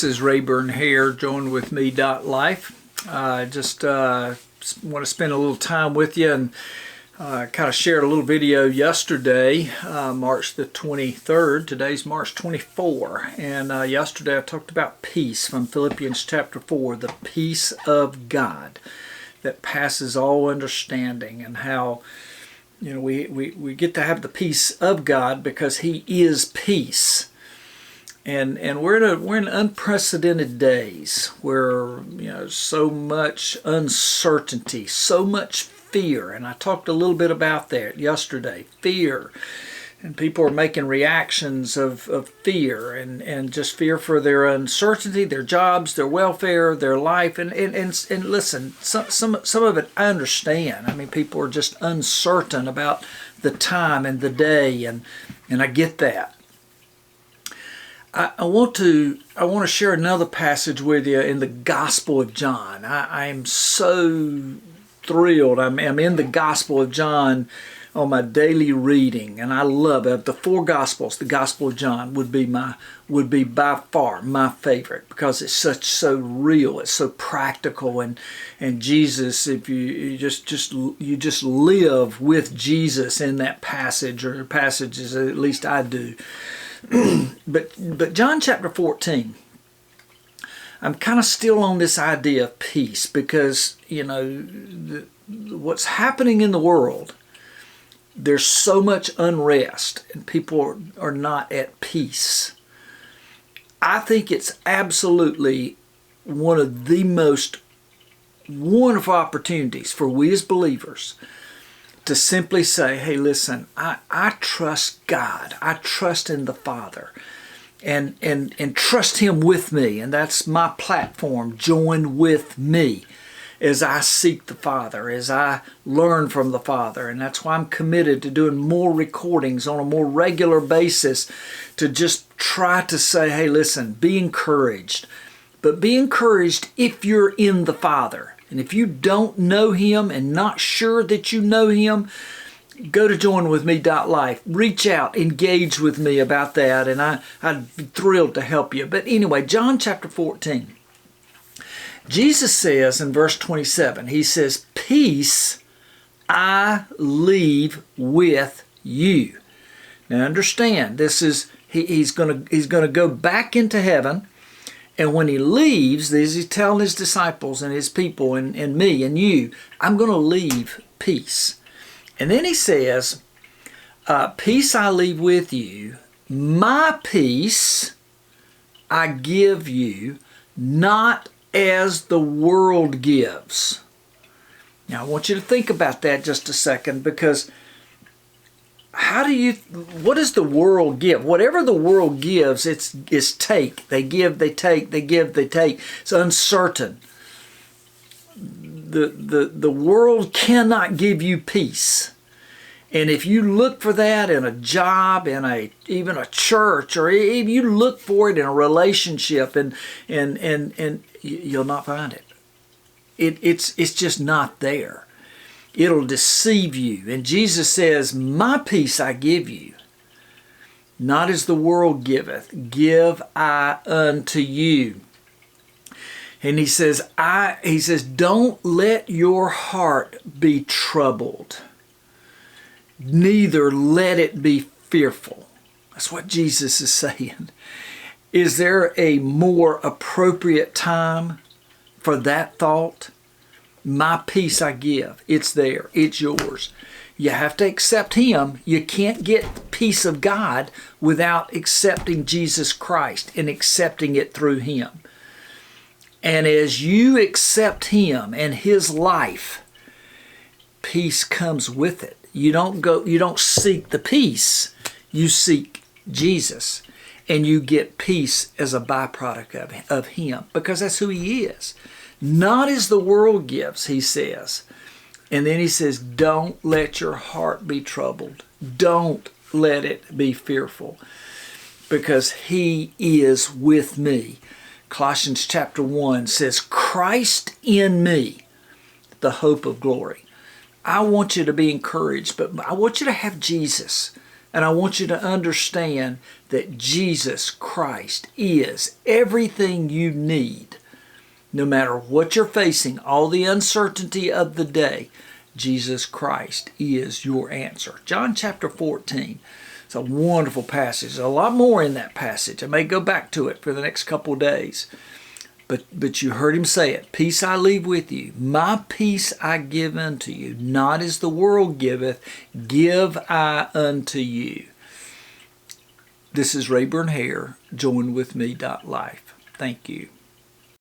This is Rayburn here, joined with me, Life. Just want to spend a little time with you and kind of shared a little video yesterday, March the 23rd. Today's March 24. And yesterday I talked about peace from Philippians chapter 4, the peace of God that passes all understanding, and how we get to have the peace of God because He is peace. And we're in unprecedented days where so much uncertainty, so much fear, and I talked a little bit about that yesterday. Fear, and people are making reactions of fear and just fear for their uncertainty, their jobs, their welfare, their life, and listen, some of it I understand. I mean, people are just uncertain about the time and the day, and I get that. I want to share another passage with you in the Gospel of John. I am so thrilled. I'm in the Gospel of John on my daily reading, and I love it. The four Gospels, the Gospel of John would be by far my favorite because it's so real. It's so practical, and Jesus, if you just live with Jesus in that passage, or passages, at least I do. But John chapter 14, I'm kind of still on this idea of peace because, what's happening in the world, there's so much unrest and people are not at peace. I think it's absolutely one of the most wonderful opportunities for we as believers to simply say, hey, listen, I trust God. I trust in the Father, and trust Him with me. And that's my platform. Join with me as I seek the Father, as I learn from the Father. And that's why I'm committed to doing more recordings on a more regular basis, to just try to say, hey, listen, be encouraged. But be encouraged if you're in the Father. And if you don't know Him and not sure that you know Him, go to joinwithme.life. Reach out, engage with me about that, and I'd be thrilled to help you. But anyway, John chapter 14. Jesus says in verse 27, He says, peace I leave with you. Now understand, this is he's going to go back into heaven. And when He leaves, He's telling His disciples and His people and me and you, I'm going to leave peace. And then He says, peace I leave with you, my peace I give you, not as the world gives. Now I want you to think about that just a second, because what does the world give? Whatever the world gives, it's take. They give, they take, they give, they take. It's uncertain. The world cannot give you peace. And if you look for that in a job, in even a church, or if you look for it in a relationship, and you'll not find it. It's just not there. It'll deceive you. And Jesus says, my peace I give you, not as the world giveth, give I unto you. And He says, don't let your heart be troubled, neither let it be fearful. That's what Jesus is saying. Is there a more appropriate time for that thought? My peace I give. It's there. It's yours. You have to accept Him. You can't get the peace of God without accepting Jesus Christ and accepting it through Him. And as you accept Him and His life, peace comes with it. You don't seek the peace. You seek Jesus. And you get peace as a byproduct of Him, because that's who He is. Not as the world gives, He says. And then He says, don't let your heart be troubled. Don't let it be fearful, because He is with me. Colossians chapter 1 says, Christ in me, the hope of glory. I want you to be encouraged, but I want you to have Jesus And I want you to understand that Jesus Christ is everything you need. No matter what you're facing, all the uncertainty of the day, Jesus Christ is your answer. John chapter 14. It's a wonderful passage. There's a lot more in that passage. I may go back to it for the next couple of days. But you heard him say it. Peace I leave with you. My peace I give unto you. Not as the world giveth, give I unto you. This is Rayburn Hare. Join with me. Life. Thank you.